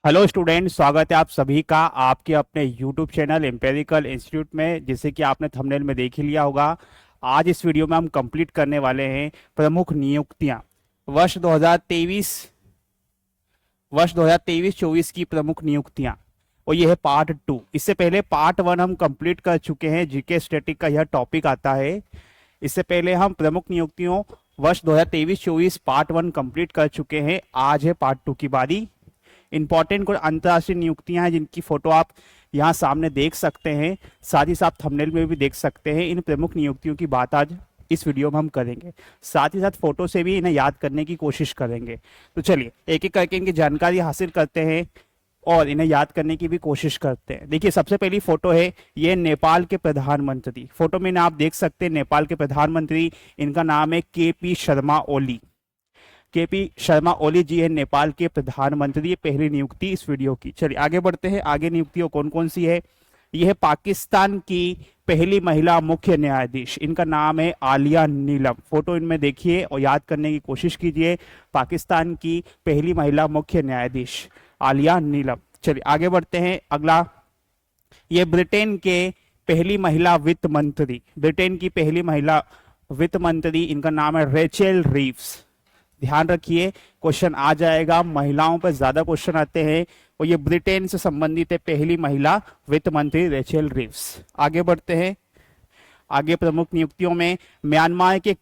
Hello student, स्वागत है आप सभी का आपके अपने यूट्यूब चैनल एम्पेरिकल इंस्टीट्यूट में। जैसे कि आपने थंबनेल में देख ही लिया होगा, आज इस वीडियो में हम कंप्लीट करने वाले हैं प्रमुख नियुक्तियां वर्ष 2023-24 की प्रमुख नियुक्तियां, और यह है पार्ट 2। इससे पहले पार्ट 1 हम कंप्लीट कर चुके हैं। जीके स्टैटिक का यह टॉपिक आता है। इससे पहले हम प्रमुख नियुक्तियों वर्ष 2023-24 पार्ट 1 कंप्लीट कर चुके हैं। आज है पार्ट 2 की बारी। इंपॉर्टेंट कुछ अंतर्राष्ट्रीय नियुक्तियां हैं जिनकी फोटो आप यहाँ सामने देख सकते हैं, साथ ही साथ थंबनेल में भी देख सकते हैं। इन प्रमुख नियुक्तियों की बात आज इस वीडियो में हम करेंगे, साथ ही साथ फोटो से भी इन्हें याद करने की कोशिश करेंगे। तो चलिए एक एक करके इनकी जानकारी हासिल करते हैं और इन्हें याद करने की भी कोशिश करते हैं। देखिए, सबसे पहली फोटो है ये नेपाल के प्रधानमंत्री। फोटो में आप देख सकते हैं नेपाल के प्रधानमंत्री, इनका नाम है केपी शर्मा ओली। केपी शर्मा ओली जी है नेपाल के प्रधानमंत्री। पहली नियुक्ति इस वीडियो की। चलिए आगे बढ़ते हैं। आगे नियुक्तियों कौन कौन सी है। यह है पाकिस्तान की पहली महिला मुख्य न्यायाधीश, इनका नाम है आलिया नीलम। फोटो इनमें देखिए और याद करने की कोशिश कीजिए। पाकिस्तान की पहली महिला मुख्य न्यायाधीश आलिया नीलम। चलिए आगे बढ़ते हैं। अगला, ये ब्रिटेन के पहली महिला वित्त मंत्री, ब्रिटेन की पहली महिला वित्त मंत्री, इनका नाम है रेचेल रीव्स। ध्यान रखिए, क्वेश्चन आ जाएगा, महिलाओं पर ज्यादा क्वेश्चन आते हैं और ये ब्रिटेन से संबंधित है। पहली महिला वित्त मंत्री रेचेल रीव्स। आगे बढ़ते हैं। आगे प्रमुख नियुक्तियों में म्यांमार के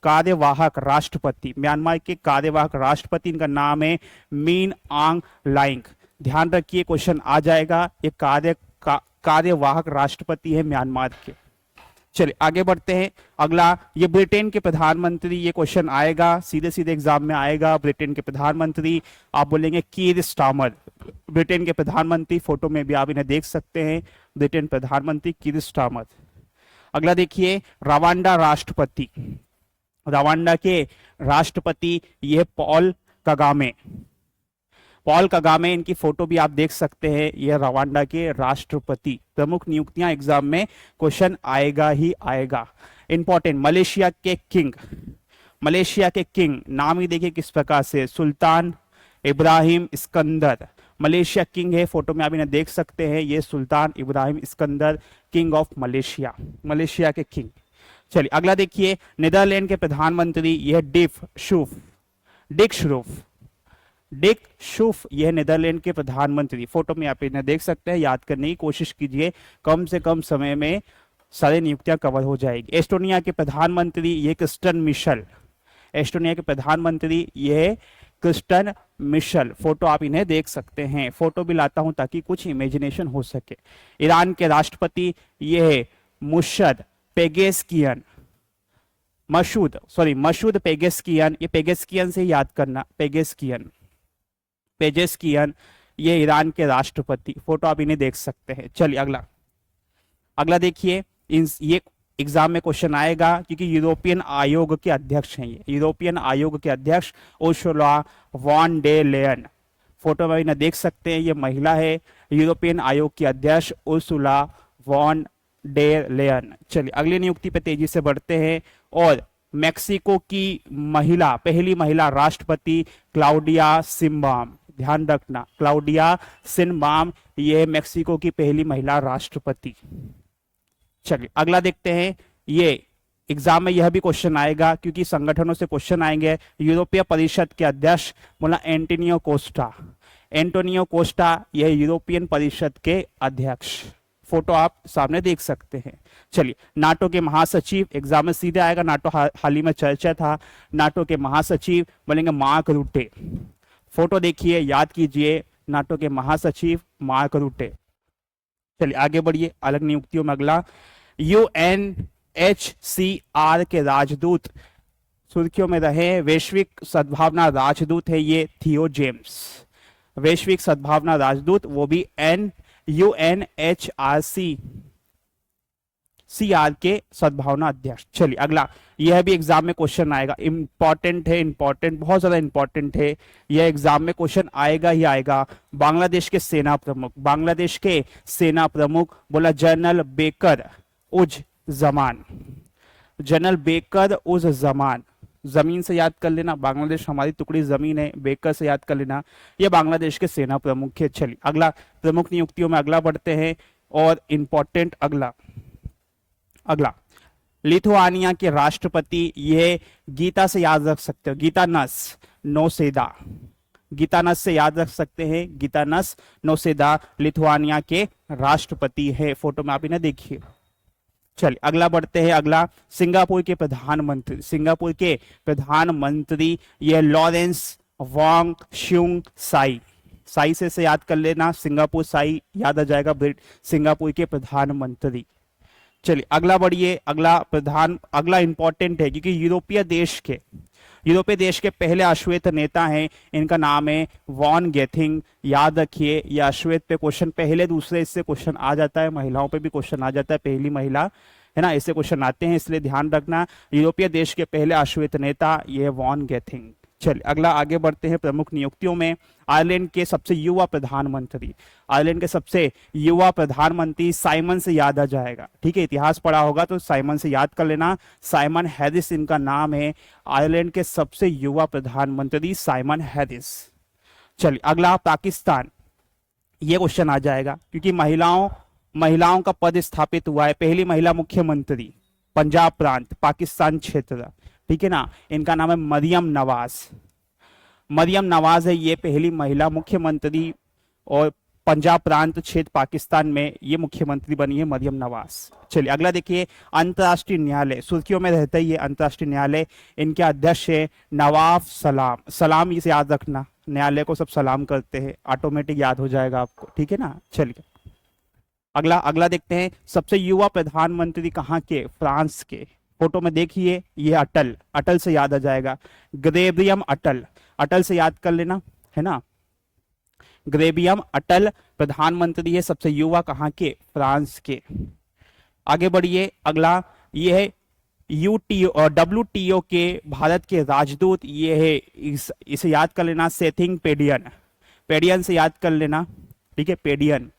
कार्यवाहक राष्ट्रपति, म्यांमार के कार्यवाहक राष्ट्रपति, इनका नाम है मीन आंग लाइंग। ध्यान रखिए, क्वेश्चन आ जाएगा। ये कार्यवाहक राष्ट्रपति है म्यांमार के। चलिए आगे बढ़ते हैं। अगला, ये ब्रिटेन के प्रधानमंत्री, ये क्वेश्चन आएगा, सीधे सीधे एग्जाम में आएगा। ब्रिटेन के प्रधानमंत्री आप बोलेंगे कीर स्टारमर। ब्रिटेन के प्रधानमंत्री, फोटो में भी आप इन्हें देख सकते हैं, ब्रिटेन प्रधानमंत्री कीर स्टारमर। अगला देखिए, रवांडा राष्ट्रपति, रवांडा के राष्ट्रपति ये पॉल कगामे। पॉल कगामे, इनकी फोटो भी आप देख सकते हैं, यह रवांडा के राष्ट्रपति। प्रमुख नियुक्तियां एग्जाम में क्वेश्चन आएगा ही आएगा। इंपॉर्टेंट, मलेशिया के किंग, मलेशिया के किंग नाम ही देखिए किस प्रकार से, सुल्तान इब्राहिम इस्कंदर। मलेशिया किंग है, फोटो में आप इन्हें देख सकते हैं, ये सुल्तान Ibrahim Iskander, king of Malaysia, Malaysia के किंग। चलिए अगला देखिए, नीदरलैंड के प्रधानमंत्री यह डिक शुफ, यह नीदरलैंड के प्रधानमंत्री। फोटो में आप इन्हें देख सकते हैं, याद करने की कोशिश कीजिए, कम से कम समय में सारी नियुक्तियां कवर हो जाएगी। एस्टोनिया के प्रधानमंत्री ये क्रिस्टन मिशेल, एस्टोनिया के प्रधानमंत्री ये क्रिस्टन मिशेल। फोटो आप इन्हें देख सकते हैं, फोटो भी लाता हूं ताकि कुछ इमेजिनेशन हो सके। ईरान के राष्ट्रपति ये है मुशद पेगेस्कियन, मसूद पेगेस्कियन। ये पेगेस्कियन से याद करना, पेजेस्कियन, ये ईरान के राष्ट्रपति। फोटो आप इन्हें देख सकते हैं। चलिए अगला, अगला देखिए, ये एग्जाम में क्वेश्चन आएगा क्योंकि यूरोपियन आयोग के अध्यक्ष हैं ये, यूरोपियन आयोग के अध्यक्ष Ursula von der Leyen. Photo में इन्हें देख सकते हैं, ये महिला है, यूरोपियन आयोग की अध्यक्ष उर्सुला वॉन डे लेयन। चलिए अगली नियुक्ति पे तेजी से बढ़ते हैं। और मेक्सिको की महिला, पहली महिला राष्ट्रपति क्लाउडिया सिम्बाम। ध्यान रखना, क्लाउडिया सिम्बाम, ये मेक्सिको की पहली महिला राष्ट्रपति। चलिए अगला देखते हैं। ये एग्जाम में यह भी क्वेश्चन आएगा क्योंकि संगठनों से क्वेश्चन आएंगे। यूरोपीय परिषद के अध्यक्ष बोला एंटोनियो कोस्टा, एंटोनियो कोस्टा, यह यूरोपियन परिषद के अध्यक्ष। फोटो आप सामने देख सकते हैं। चलिए, नाटो के महासचिव, एग्जाम में सीधे आएगा, नाटो हाल ही में चर्चा था। नाटो के महासचिव बोलेंगे मार्क रूटे। फोटो देखिए, याद कीजिए, नाटो के महासचिव मार्क रूटे। चलिए आगे बढ़िए। अलग नियुक्तियों में अगला, यूएनएचसीआर के राजदूत, सुर्खियों में रहे, वैश्विक सद्भावना राजदूत है ये थियो जेम्स, वैश्विक सद्भावना राजदूत, वो भी यूएनएचआरसीआर के सद्भावना अध्यक्ष। चलिए अगला, यह भी एग्जाम में क्वेश्चन आएगा, इंपॉर्टेंट है, इंपॉर्टेंट, बहुत ज्यादा इंपॉर्टेंट है, यह एग्जाम में क्वेश्चन आएगा ही आएगा। बांग्लादेश के सेना प्रमुख, बांग्लादेश के सेना प्रमुख बोला जनरल बेकर उज जमान, जनरल बेकर उज जमान। जमीन से याद कर लेना, बांग्लादेश हमारी टुकड़ी जमीन है, बेकर से याद कर लेना, ये बांग्लादेश के सेना प्रमुख है। चलिए अगला प्रमुख नियुक्तियों में अगला बढ़ते हैं और इंपॉर्टेंट अगला अगला लिथुआनिया के राष्ट्रपति, ये गीता से याद रख सकते हो, गीतानस नौसेदा, गीतानस से याद रख सकते हैं, गीतानस नौसेदा लिथुआनिया के राष्ट्रपति है। फोटो में आप इन्हें देखिए। चलिए अगला बढ़ते हैं, अगला सिंगापुर के प्रधानमंत्री, सिंगापुर के प्रधानमंत्री ये लॉरेंस वोंग शुंग साई, साई से याद कर लेना, सिंगापुर साई याद आ जाएगा, सिंगापुर के प्रधानमंत्री। चलिए अगला बढ़िए, अगला इंपॉर्टेंट है क्योंकि यूरोपीय देश के पहले अश्वेत नेता हैं, इनका नाम है वॉन गेथिंग। याद रखिए ये अश्वेत पे क्वेश्चन पहले दूसरे इससे क्वेश्चन आ जाता है, महिलाओं पे भी क्वेश्चन आ जाता है, पहली महिला है ना, इससे क्वेश्चन आते हैं, इसलिए ध्यान रखना। यूरोपीय देश के पहले अश्वेत नेता ये वॉन गेथिंग। चलिए अगला आगे बढ़ते हैं प्रमुख नियुक्तियों में। आयरलैंड के सबसे युवा प्रधानमंत्री, आयरलैंड के सबसे युवा प्रधानमंत्री साइमन से याद आ जाएगा, ठीक है, इतिहास पढ़ा होगा तो साइमन से याद कर लेना, साइमन हैरिस इनका नाम है, आयरलैंड के सबसे युवा प्रधानमंत्री साइमन हैरिस। चलिए अगला पाकिस्तान, ये क्वेश्चन आ जाएगा क्योंकि महिलाओं का पद स्थापित हुआ है, पहली महिला मुख्यमंत्री पंजाब प्रांत पाकिस्तान क्षेत्र, ठीक है ना, इनका नाम है मरियम नवाज, मरियम नवाज है ये पहली महिला मुख्यमंत्री और पंजाब प्रांत क्षेत्र पाकिस्तान में ये मुख्यमंत्री बनी है मरियम नवाज। चलिए अगला देखिए, अंतर्राष्ट्रीय न्यायालय सुर्खियों में रहता ही है, अंतर्राष्ट्रीय न्यायालय, इनके अध्यक्ष है नवाफ सलाम, सलाम इसे याद रखना, न्यायालय को सब सलाम करते हैं, ऑटोमेटिक याद हो जाएगा आपको, ठीक है ना। चलिए अगला देखते हैं, सबसे युवा प्रधानमंत्री कहाँ के, फ्रांस के। फोटो में देखिए ये अटल से याद आ जाएगा, ग्रेबियम अटल से याद कर लेना, है ना, ग्रेबियम अटल प्रधानमंत्री है, सबसे युवा कहाँ के, फ्रांस के। आगे बढ़िए, अगला ये है यूटीओ और WTO के भारत के राजदूत, ये है इसे याद कर लेना, सेथिंग पेडियन से याद कर लेना, ठीक है, पेडियन,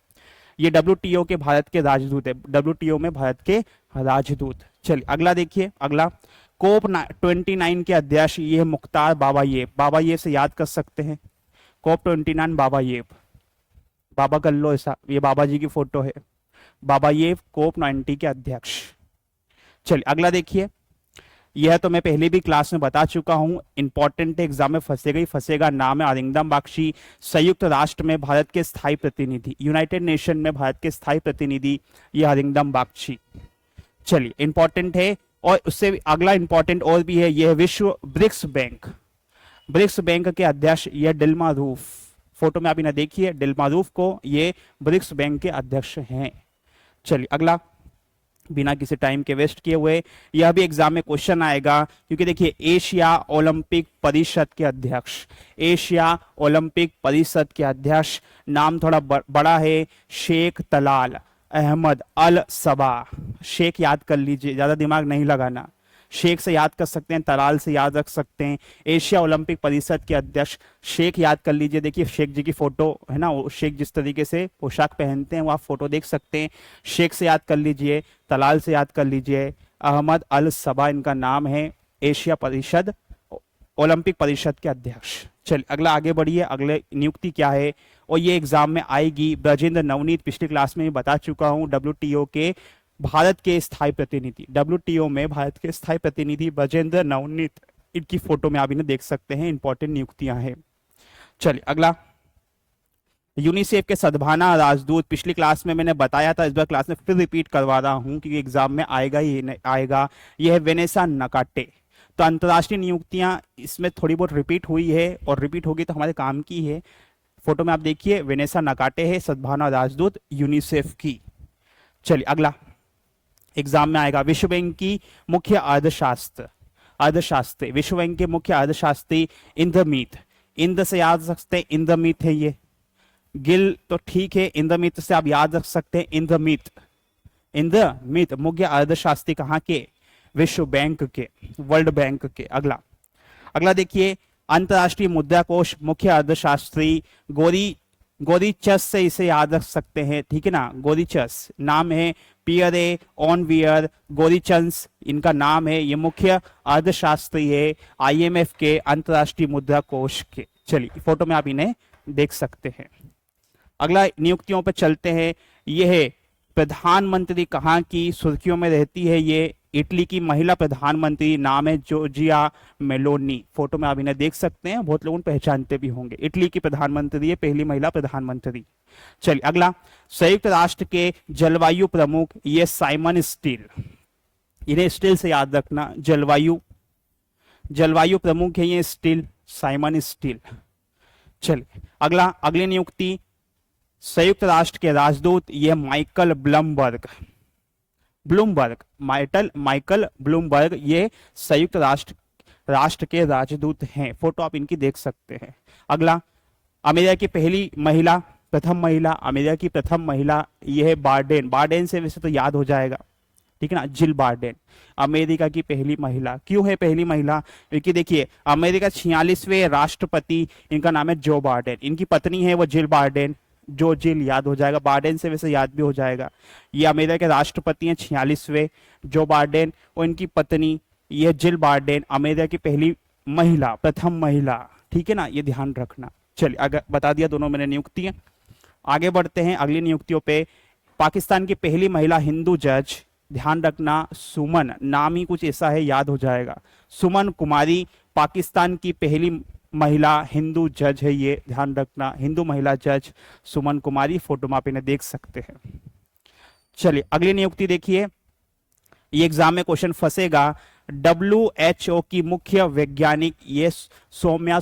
ये WTO के भारत के राजदूत है, WTO में भारत के राजदूत। चलिए अगला देखिए, अगला कोप 29 के अध्यक्ष ये है मुख्तार बाबायेव से याद कर सकते हैं, कोप 29 बाबायेव, बाबा कर लो ऐसा, ये बाबा जी की फोटो है, बाबायेव कोप 90 के अध्यक्ष। चलिए अगला देखिए, यह तो मैं पहले भी क्लास में बता चुका हूं, इंपॉर्टेंट एग्जाम में फंसेगा, नाम है अरिंदम बख्शी, संयुक्त राष्ट्र में भारत के स्थायी प्रतिनिधि, यूनाइटेड नेशन में भारत के स्थायी प्रतिनिधि, ये अरिंदम बख्शी। चलिए इंपॉर्टेंट है, और उससे अगला इंपॉर्टेंट और भी है, यह विश्व ब्रिक्स बैंक के अध्यक्ष ये डिल्मा रूफ, फोटो में आप इन्हें देखिए, डिल्मा रूफ को, ये ब्रिक्स बैंक के अध्यक्ष हैं। चलिए अगला, बिना किसी टाइम के वेस्ट किए हुए, यह भी एग्जाम में क्वेश्चन आएगा क्योंकि देखिए एशिया ओलंपिक परिषद के अध्यक्ष, एशिया ओलंपिक परिषद के अध्यक्ष, नाम थोड़ा बड़ा है, शेख तलाल अहमद अल सबा, शेख याद कर लीजिए, ज्यादा दिमाग नहीं लगाना, शेख से याद कर सकते हैं, तलाल से याद रख सकते हैं, एशिया ओलंपिक परिषद के अध्यक्ष शेख याद कर लीजिए। देखिए शेख जी की फोटो है ना, वो शेख जिस तरीके से पोशाक पहनते हैं वो आप फोटो देख सकते हैं, शेख से याद कर लीजिए, तलाल से याद कर लीजिए, अहमद अल सबा इनका नाम है, एशिया परिषद ओलंपिक परिषद के अध्यक्ष। चलिए अगला आगे बढ़िए, अगले नियुक्ति क्या है, और ये एग्जाम में आएगी, ब्रजेंद्र नवनीत, पिछली क्लास में बता चुका हूं, WTO के भारत के स्थायी प्रतिनिधि, WTO में भारत के स्थायी प्रतिनिधि ब्रजेंद्र नवनीत, इनकी फोटो में आप इन्हें देख सकते हैं, इंपॉर्टेंट नियुक्तियां हैं। चलिए अगला, यूनिसेफ के सद्भावना राजदूत, पिछली क्लास में मैंने बताया था, इस बार क्लास में फिर रिपीट करवा रहा हूं क्योंकि एग्जाम में आएगा ही आएगा, यह है वेनेसा नकाटे। तो अंतर्राष्ट्रीय नियुक्तियां इसमें थोड़ी बहुत रिपीट हुई है, और रिपीट होगी तो हमारे काम की है। फोटो में आप देखिए वेनेसा नकाटे है, सद्भावना राजदूत यूनिसेफ की। चलिए अगला, एग्जाम में आएगा, विश्व बैंक की मुख्य अर्थशास्त्री, विश्व बैंक के मुख्य अर्थशास्त्री इंद्रमीत, इंद्र से याद रख सकते हैं, इंद्रमीत है ये, गिल तो ठीक है, इंद्रमीत से आप याद रख सकते हैं, इंद्रमीत मुख्य अर्थशास्त्री कहाँ के, विश्व बैंक के, वर्ल्ड बैंक के। अगला देखिए, अंतरराष्ट्रीय मुद्रा कोष मुख्य अर्थशास्त्री गोदीचस से इसे याद रख सकते हैं, ठीक है ना। गोदीचस नाम है, पियरे ऑनवियर गोदीचंस इनका नाम है। ये मुख्य अर्थशास्त्री है आईएमएफ के, अंतर्राष्ट्रीय मुद्रा कोष के। चलिए फोटो में आप इन्हें देख सकते हैं। अगला नियुक्तियों पर चलते हैं। यह है प्रधानमंत्री कहाँ की सुर्खियों में रहती है, ये इटली की महिला प्रधानमंत्री, नाम है जॉर्जिया मेलोनी। फोटो में आप इन्हें देख सकते हैं, बहुत लोग पहचानते भी होंगे। इटली की प्रधानमंत्री है, पहली महिला प्रधानमंत्री। चलिए अगला, संयुक्त राष्ट्र के जलवायु प्रमुख, ये साइमन स्टील, इन्हें स्टील से याद रखना। जलवायु प्रमुख है ये स्टील, साइमन स्टील। चलिए अगला, अगली नियुक्ति संयुक्त राष्ट्र के राजदूत, ये माइकल ब्लूमबर्ग, माइकल ब्लूमबर्ग ये संयुक्त राष्ट्र के राजदूत हैं। फोटो आप इनकी देख सकते हैं। अगला, अमेरिका की प्रथम महिला, अमेरिका की प्रथम महिला, यह है बार्डेन से वैसे तो याद हो जाएगा, ठीक है ना, जिल बार्डेन, अमेरिका की पहली महिला। क्यों है पहली महिला? क्योंकि देखिए अमेरिका 46वें राष्ट्रपति, इनका नाम है जो बार्डेन, इनकी पत्नी है वो जिल बार्डेन, जो जिल याद हो जाएगा, बार्डेन से वैसे याद भी हो जाएगा। ये अमेरिका के राष्ट्रपति हैं 46वें, जो बार्डेन, और इनकी पत्नी ये जिल बार्डेन, अमेरिका की पहली महिला, प्रथम महिला, ठीक है ना, ये ध्यान रखना। चलिए अगर बता दिया दोनों मैंने नियुक्तियां। आगे बढ़ते हैं अगली नियुक्तियों पे। पाकिस्तान की पहली महिला हिंदू जज, ध्यान रखना, सुमन, नाम ही कुछ ऐसा है, याद हो जाएगा, सुमन कुमारी, पाकिस्तान की पहली महिला हिंदू जज है, ये ध्यान रखना, हिंदू महिला जज सुमन कुमारी। फोटो में आप इन्हें देख सकते हैं। चलिए अगली नियुक्ति देखिए, ये एग्जाम में क्वेश्चन फंसेगा। WHO की मुख्य वैज्ञानिक, ये सौम्या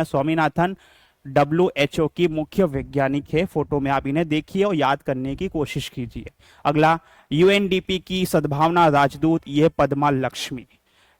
स्वामीनाथन WHO की मुख्य वैज्ञानिक है। फोटो में आप इन्हें देखिए और याद करने की कोशिश कीजिए। अगला, UNDP की सद्भावना राजदूत, यह पद्मा लक्ष्मी,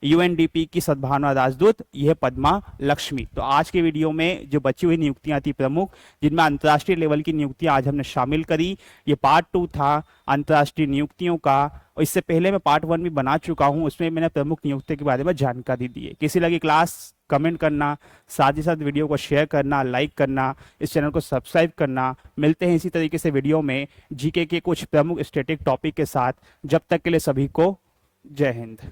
UNDP की सद्भावना राजदूत, यह पद्मा लक्ष्मी। तो आज के वीडियो में जो बची हुई नियुक्तियां थी प्रमुख, जिनमें अंतर्राष्ट्रीय लेवल की नियुक्तियां आज हमने शामिल करी, ये पार्ट 2 था अंतर्राष्ट्रीय नियुक्तियों का। और इससे पहले मैं पार्ट 1 भी बना चुका हूं, उसमें मैंने प्रमुख नियुक्तियों के बारे में जानकारी दी है। किसी लगी क्लास कमेंट करना, साथ ही साथ वीडियो को शेयर करना, लाइक करना, इस चैनल को सब्सक्राइब करना। मिलते हैं इसी तरीके से वीडियो में जीके के कुछ प्रमुख स्टैटिक टॉपिक के साथ। जब तक के लिए सभी को जय हिंद।